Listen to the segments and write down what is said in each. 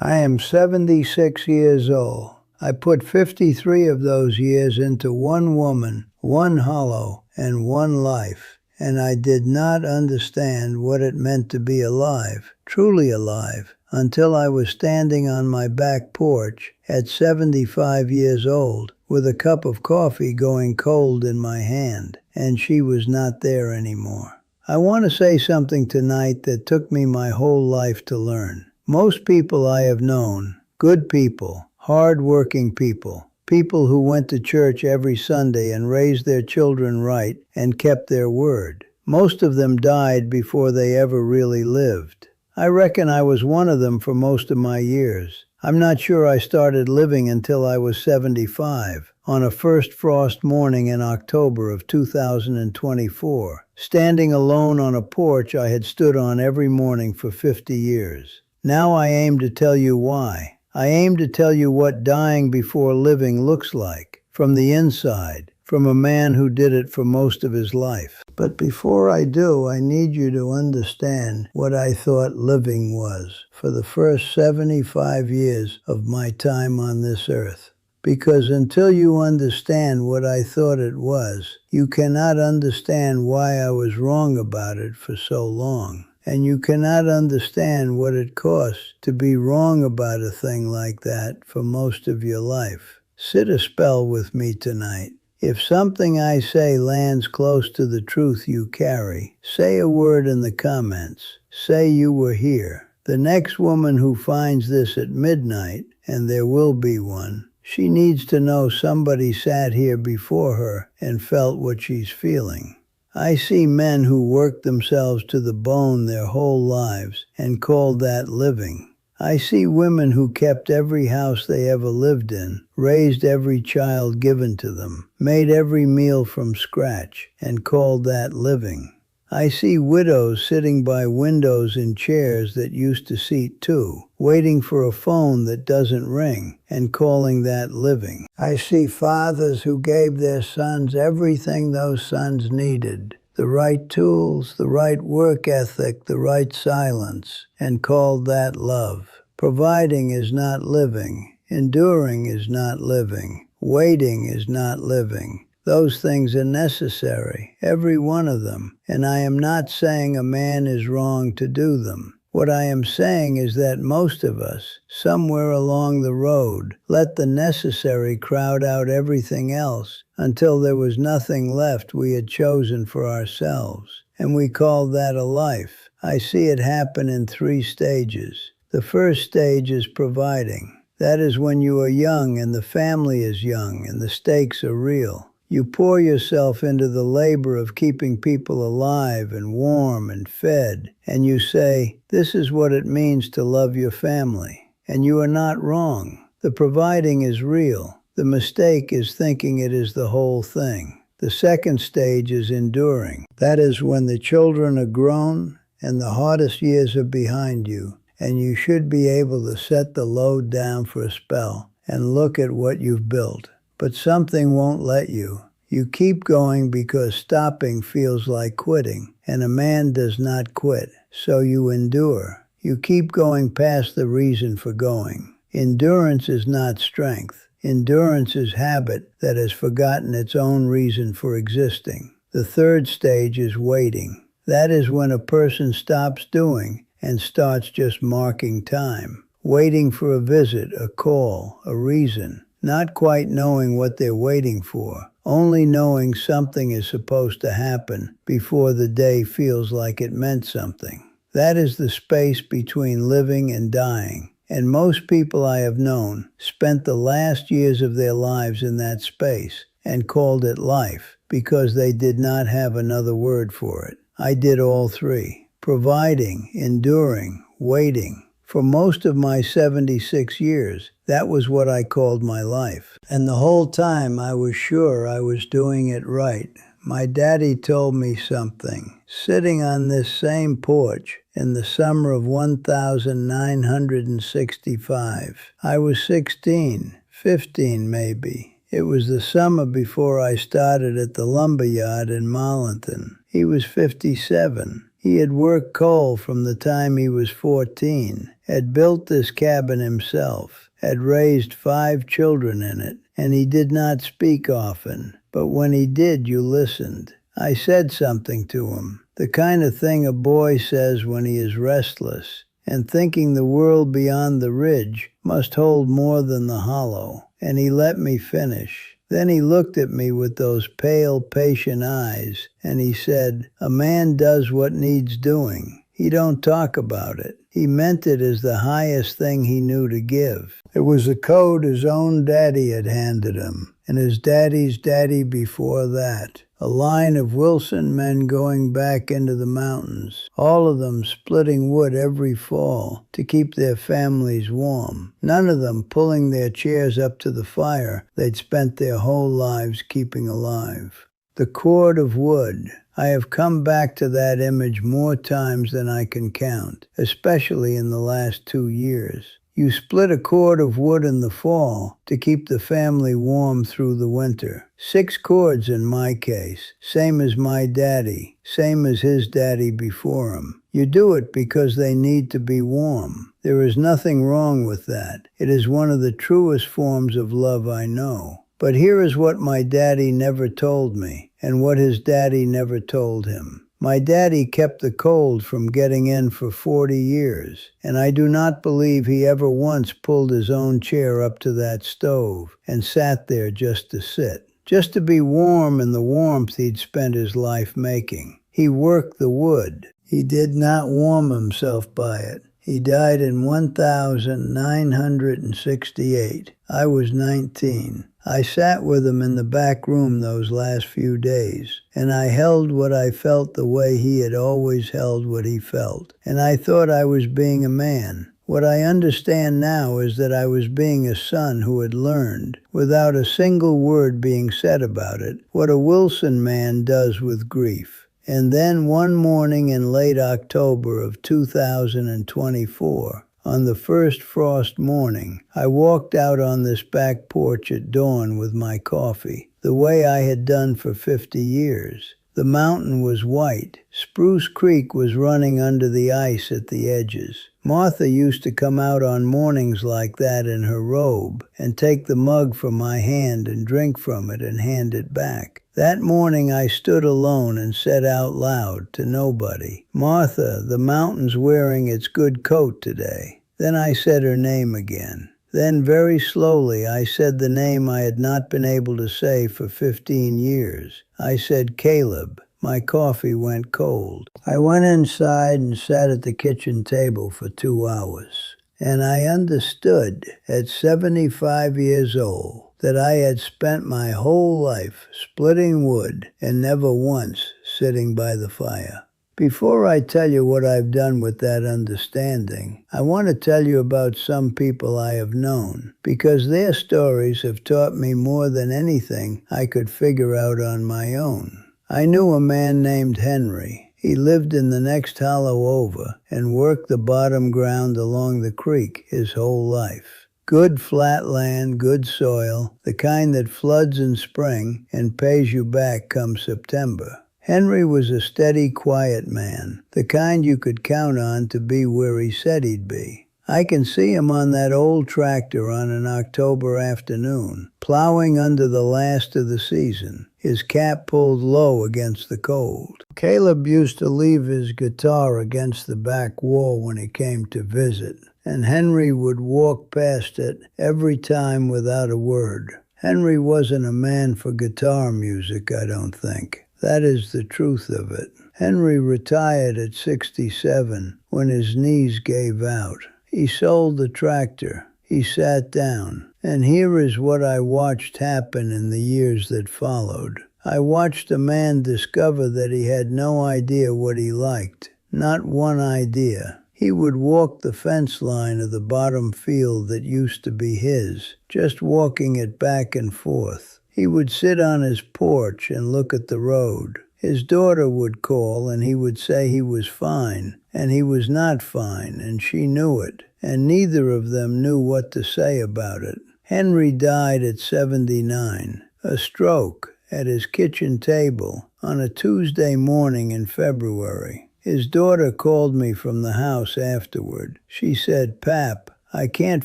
I am 76 years old. I put 53 of those years into one woman, one hollow, and one life. And I did not understand what it meant to be alive, truly alive, until I was standing on my back porch at 75 years old with a cup of coffee going cold in my hand, and she was not there anymore. I want to say something tonight that took me my whole life to learn. Most people I have known, good people, hard-working people, people who went to church every Sunday and raised their children right and kept their word. Most of them died before they ever really lived. I reckon I was one of them for most of my years. I'm not sure I started living until I was 75, on a first frost morning in October of 2024, standing alone on a porch I had stood on every morning for 50 years. Now I aim to tell you why. I aim to tell you what dying before living looks like, from the inside, from a man who did it for most of his life. But before I do, I need you to understand what I thought living was for the first 75 years of my time on this earth. Because until you understand what I thought it was, you cannot understand why I was wrong about it for so long. And you cannot understand what it costs to be wrong about a thing like that for most of your life. Sit a spell with me tonight. If something I say lands close to the truth you carry, say a word in the comments. Say you were here. The next woman who finds this at midnight, and there will be one, she needs to know somebody sat here before her and felt what she's feeling. I see men who worked themselves to the bone their whole lives and called that living. I see women who kept every house they ever lived in, raised every child given to them, made every meal from scratch, and called that living. I see widows sitting by windows in chairs that used to seat two, waiting for a phone that doesn't ring, and calling that living. I see fathers who gave their sons everything those sons needed, the right tools, the right work ethic, the right silence, and called that love. Providing is not living. Enduring is not living. Waiting is not living. Those things are necessary, every one of them, and I am not saying a man is wrong to do them. What I am saying is that most of us, somewhere along the road, let the necessary crowd out everything else until there was nothing left we had chosen for ourselves, and we called that a life. I see it happen in 3 stages. The first stage is providing. That is when you are young and the family is young and the stakes are real. You pour yourself into the labor of keeping people alive and warm and fed, and you say, this is what it means to love your family. And you are not wrong. The providing is real. The mistake is thinking it is the whole thing. The second stage is enduring. That is when the children are grown and the hardest years are behind you, and you should be able to set the load down for a spell and look at what you've built. But something won't let you. You keep going because stopping feels like quitting, and a man does not quit, so you endure. You keep going past the reason for going. Endurance is not strength. Endurance is habit that has forgotten its own reason for existing. The third stage is waiting. That is when a person stops doing and starts just marking time, waiting for a visit, a call, a reason. Not quite knowing what they're waiting for, only knowing something is supposed to happen before the day feels like it meant something. That is the space between living and dying, and most people I have known spent the last years of their lives in that space and called it life because they did not have another word for it. I did all 3, providing, enduring, waiting. For most of my 76 years, that was what I called my life. And the whole time I was sure I was doing it right. My daddy told me something. Sitting on this same porch in the summer of 1965. I was 16, 15 maybe. It was the summer before I started at the lumber yard in Marlinton. He was 57. He had worked coal from the time he was 14, had built this cabin himself, had raised 5 children in it, and he did not speak often. But when he did, you listened. I said something to him, the kind of thing a boy says when he is restless, and thinking the world beyond the ridge must hold more than the hollow, and he let me finish. Then he looked at me with those pale, patient eyes, and he said, "A man does what needs doing. He don't talk about it." He meant it as the highest thing he knew to give. It was a code his own daddy had handed him, and his daddy's daddy before that. A line of Wilson men going back into the mountains, all of them splitting wood every fall to keep their families warm. None of them pulling their chairs up to the fire they'd spent their whole lives keeping alive. The cord of wood. I have come back to that image more times than I can count, especially in the last 2 years. You split a cord of wood in the fall to keep the family warm through the winter. 6 cords in my case, same as my daddy, same as his daddy before him. You do it because they need to be warm. There is nothing wrong with that. It is one of the truest forms of love I know. But here is what my daddy never told me, and what his daddy never told him. My daddy kept the cold from getting in for 40 years, and I do not believe he ever once pulled his own chair up to that stove and sat there just to sit, just to be warm in the warmth he'd spent his life making. He worked the wood. He did not warm himself by it. He died in 1968. I was 19. I sat with him in the back room those last few days, and I held what I felt the way he had always held what he felt. And I thought I was being a man. What I understand now is that I was being a son who had learned, without a single word being said about it, what a Wilson man does with grief. And then one morning in late October of 2024, on the first frost morning, I walked out on this back porch at dawn with my coffee, the way I had done for 50 years. The mountain was white. Spruce Creek was running under the ice at the edges. Martha used to come out on mornings like that in her robe and take the mug from my hand and drink from it and hand it back. That morning I stood alone and said out loud to nobody, "Martha, the mountain's wearing its good coat today." Then I said her name again. Then very slowly I said the name I had not been able to say for 15 years. I said Caleb. My coffee went cold. I went inside and sat at the kitchen table for 2 hours. And I understood at 75 years old that I had spent my whole life splitting wood and never once sitting by the fire. Before I tell you what I've done with that understanding, I want to tell you about some people I have known, because their stories have taught me more than anything I could figure out on my own. I knew a man named Henry. He lived in the next hollow over and worked the bottom ground along the creek his whole life. Good flat land, good soil, the kind that floods in spring and pays you back come September. Henry was a steady, quiet man, the kind you could count on to be where he said he'd be. I can see him on that old tractor on an October afternoon, plowing under the last of the season, his cap pulled low against the cold. Caleb used to leave his guitar against the back wall when he came to visit, and Henry would walk past it every time without a word. Henry wasn't a man for guitar music, I don't think. That is the truth of it. Henry retired at 67 when his knees gave out. He sold the tractor. He sat down. And here is what I watched happen in the years that followed. I watched a man discover that he had no idea what he liked. Not one idea. He would walk the fence line of the bottom field that used to be his, just walking it back and forth. He would sit on his porch and look at the road. His daughter would call and he would say he was fine, and he was not fine, and she knew it, and neither of them knew what to say about it. Henry died at 79, a stroke, at his kitchen table on a Tuesday morning in February. His daughter called me from the house afterward. She said, "Pap, I can't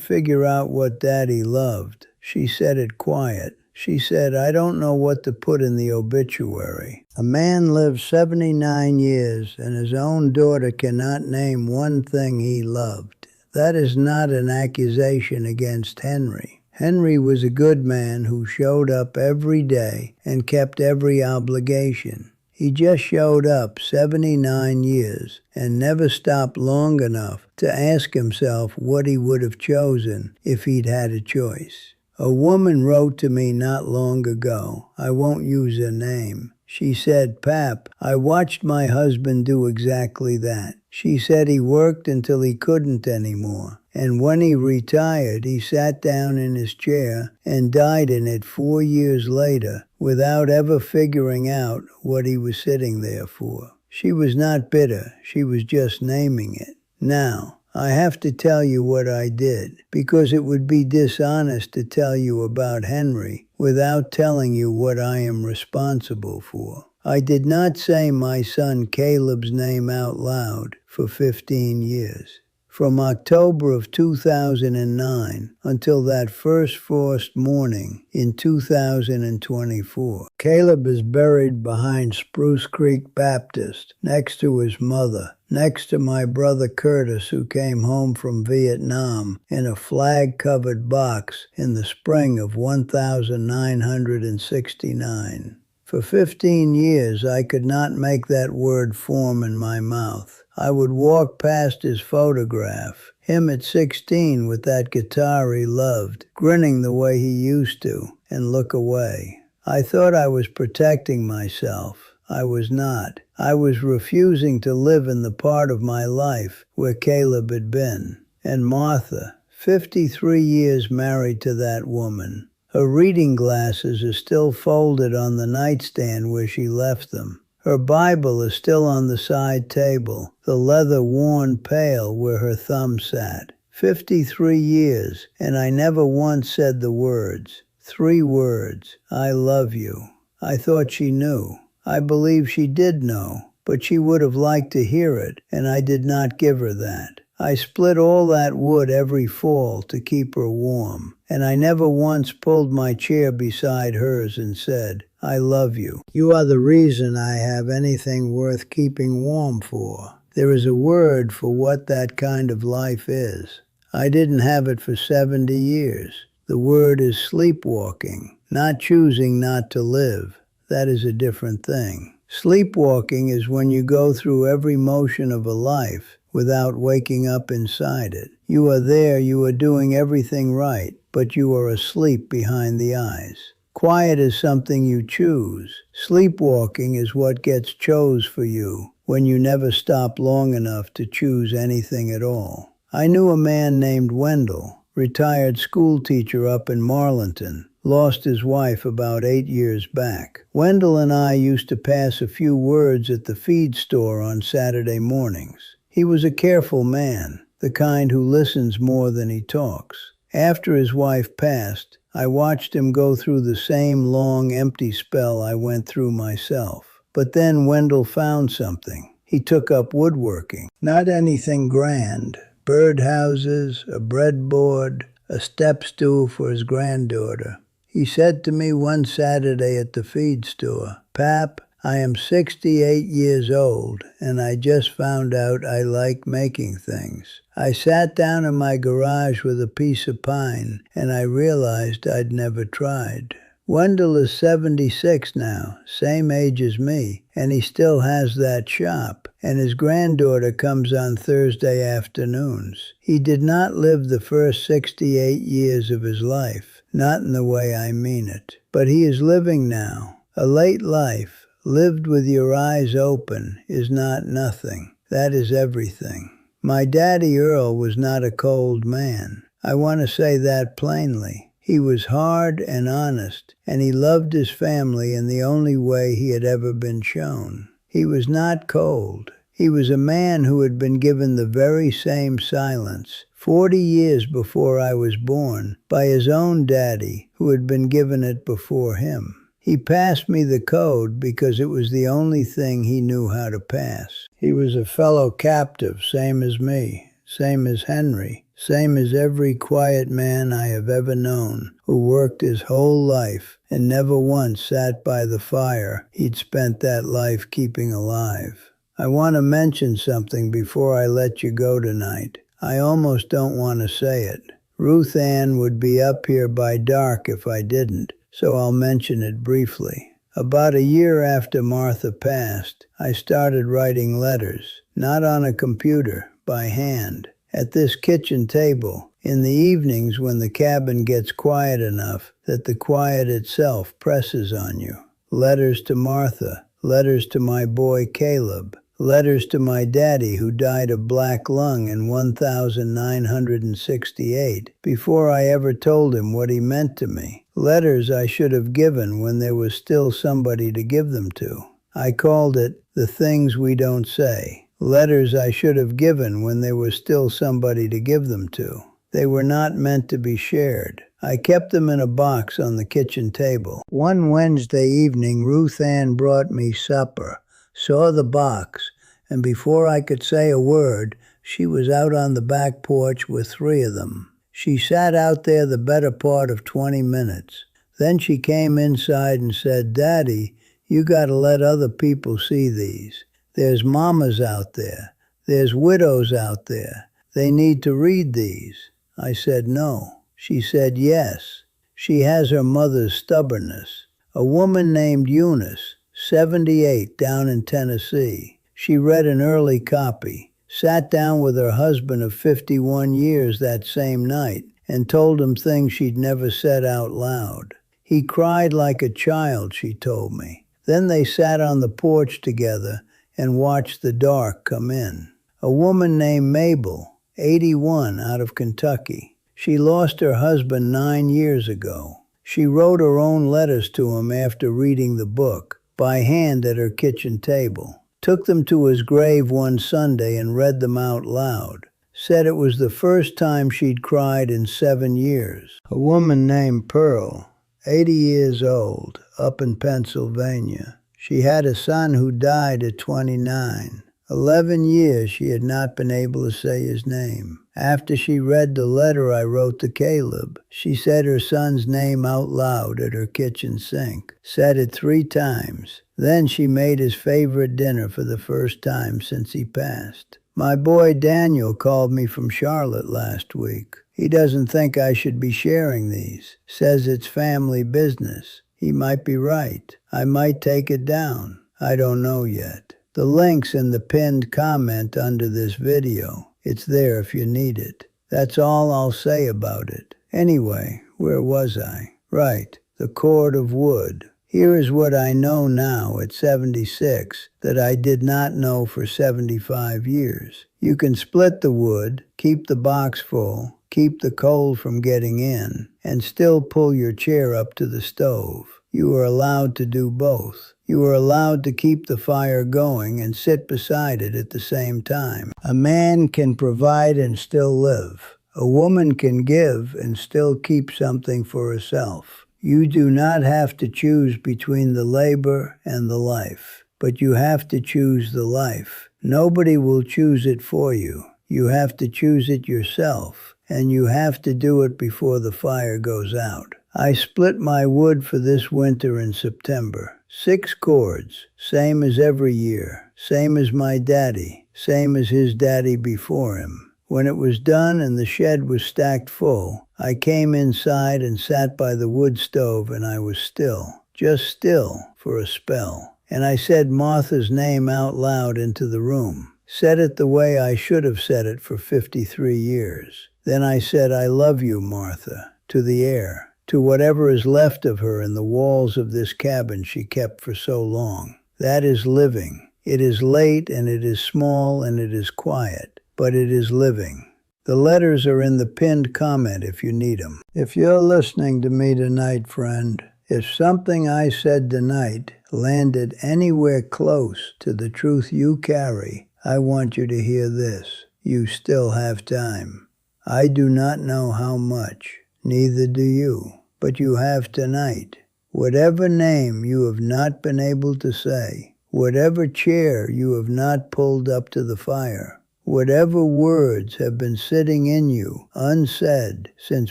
figure out what Daddy loved." She said it quiet. She said, "I don't know what to put in the obituary." A man lived 79 years and his own daughter cannot name one thing he loved. That is not an accusation against Henry. Henry was a good man who showed up every day and kept every obligation. He just showed up 79 years and never stopped long enough to ask himself what he would have chosen if he'd had a choice. A woman wrote to me not long ago. I won't use her name. She said, "Pap, I watched my husband do exactly that." She said he worked until he couldn't anymore. And when he retired, he sat down in his chair and died in it 4 years later without ever figuring out what he was sitting there for. She was not bitter. She was just naming it. Now, I have to tell you what I did, because it would be dishonest to tell you about Henry without telling you what I am responsible for. I did not say my son Caleb's name out loud for 15 years. From October of 2009 until that first frost morning in 2024. Caleb is buried behind Spruce Creek Baptist, next to his mother, next to my brother Curtis, who came home from Vietnam in a flag-covered box in the spring of 1969. For 15 years, I could not make that word form in my mouth. I would walk past his photograph, him at 16 with that guitar he loved, grinning the way he used to, and look away. I thought I was protecting myself. I was not. I was refusing to live in the part of my life where Caleb had been. And Martha, 53 years married to that woman. Her reading glasses are still folded on the nightstand where she left them. Her Bible is still on the side table, the leather worn pale where her thumb sat. 53 years, and I never once said the words. 3 words. I love you. I thought she knew. I believe she did know, but she would have liked to hear it, and I did not give her that. I split all that wood every fall to keep her warm, and I never once pulled my chair beside hers and said, "I love you. You are the reason I have anything worth keeping warm for." There is a word for what that kind of life is. I didn't have it for 70 years. The word is sleepwalking, not choosing not to live. That is a different thing. Sleepwalking is when you go through every motion of a life without waking up inside it. You are there, you are doing everything right, but you are asleep behind the eyes. Quiet is something you choose. Sleepwalking is what gets chose for you when you never stop long enough to choose anything at all. I knew a man named Wendell, retired school teacher up in Marlinton, lost his wife about 8 years back. Wendell and I used to pass a few words at the feed store on Saturday mornings. He was a careful man, the kind who listens more than he talks. After his wife passed, I watched him go through the same long, empty spell I went through myself. But then Wendell found something. He took up woodworking. Not anything grand. Birdhouses, a breadboard, a step stool for his granddaughter. He said to me one Saturday at the feed store, "Pap, I am 68 years old, and I just found out I like making things." I sat down in my garage with a piece of pine, and I realized I'd never tried. Wendell is 76 now, same age as me, and he still has that shop, and his granddaughter comes on Thursday afternoons. He did not live the first 68 years of his life, not in the way I mean it, but he is living now. A late life, lived with your eyes open, is not nothing. That is everything. My daddy Earl was not a cold man. I want to say that plainly. He was hard and honest, and he loved his family in the only way he had ever been shown. He was not cold. He was a man who had been given the very same silence 40 years before I was born by his own daddy, who had been given it before him. He passed me the code because it was the only thing he knew how to pass. He was a fellow captive, same as me, same as Henry, same as every quiet man I have ever known who worked his whole life and never once sat by the fire he'd spent that life keeping alive. I want to mention something before I let you go tonight. I almost don't want to say it. Ruth Ann would be up here by dark if I didn't, so I'll mention it briefly. About a year after Martha passed, I started writing letters, not on a computer, by hand, at this kitchen table, in the evenings when the cabin gets quiet enough that the quiet itself presses on you. Letters to Martha, letters to my boy Caleb, letters to my daddy who died of black lung in 1968 before I ever told him what he meant to me. Letters I should have given when there was still somebody to give them to. I called it The Things We Don't Say. Letters I should have given when there was still somebody to give them to. They were not meant to be shared. I kept them in a box on the kitchen table. One Wednesday evening, Ruth Ann brought me supper, saw the box, and before I could say a word, she was out on the back porch with 3 of them. She sat out there the better part of 20 minutes. Then she came inside and said, "Daddy, you gotta let other people see these. There's mamas out there. There's widows out there. They need to read these." I said no. She said yes. She has her mother's stubbornness. A woman named Eunice, 78, down in Tennessee. She read an early copy, sat down with her husband of 51 years that same night, and told him things she'd never said out loud. He cried like a child, she told me. Then they sat on the porch together and watched the dark come in. A woman named Mabel, 81, out of Kentucky. She lost her husband 9 years ago. She wrote her own letters to him after reading the book, by hand at her kitchen table. Took them to his grave one Sunday and read them out loud. Said it was the first time she'd cried in 7 years. A woman named Pearl, 80 years old, up in Pennsylvania. She had a son who died at 29. 11 years she had not been able to say his name. After she read the letter I wrote to Caleb, she said her son's name out loud at her kitchen sink. Said it 3 times. Then she made his favorite dinner for the first time since he passed. My boy Daniel called me from Charlotte last week. He doesn't think I should be sharing these. Says it's family business. He might be right. I might take it down. I don't know yet. The link's in the pinned comment under this video. It's there if you need it. That's all I'll say about it. Anyway, where was I? Right, the cord of wood. Here is what I know now at 76 that I did not know for 75 years. You can split the wood, keep the box full, keep the cold from getting in, and still pull your chair up to the stove. You are allowed to do both. You are allowed to keep the fire going and sit beside it at the same time. A man can provide and still live. A woman can give and still keep something for herself. You do not have to choose between the labor and the life, but you have to choose the life. Nobody will choose it for you. You have to choose it yourself, and you have to do it before the fire goes out. I split my wood for this winter in September. 6 cords, same as every year, same as my daddy, same as his daddy before him. When it was done and the shed was stacked full, I came inside and sat by the wood stove and I was still, just still, for a spell. And I said Martha's name out loud into the room. Said it the way I should have said it for 53 years. Then I said, "I love you, Martha," to the air, to whatever is left of her in the walls of this cabin she kept for so long. That is living. It is late and it is small and it is quiet, but it is living. The letters are in the pinned comment if you need them. If you're listening to me tonight, friend, if something I said tonight landed anywhere close to the truth you carry, I want you to hear this. You still have time. I do not know how much. Neither do you. But you have tonight. Whatever name you have not been able to say, whatever chair you have not pulled up to the fire, whatever words have been sitting in you unsaid since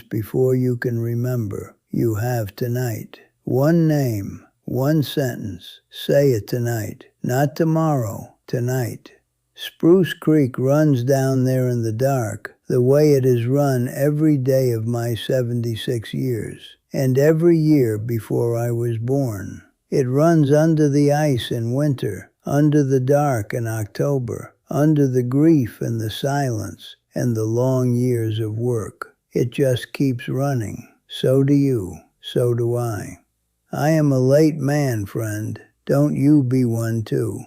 before you can remember, you have tonight. One name, one sentence. Say it tonight. Not tomorrow, tonight. Spruce Creek runs down there in the dark the way it has run every day of my 76 years, and every year before I was born. It runs under the ice in winter, under the dark in October, under the grief and the silence and the long years of work. It just keeps running. So do you. So do I. I am a late man, friend. Don't you be one too.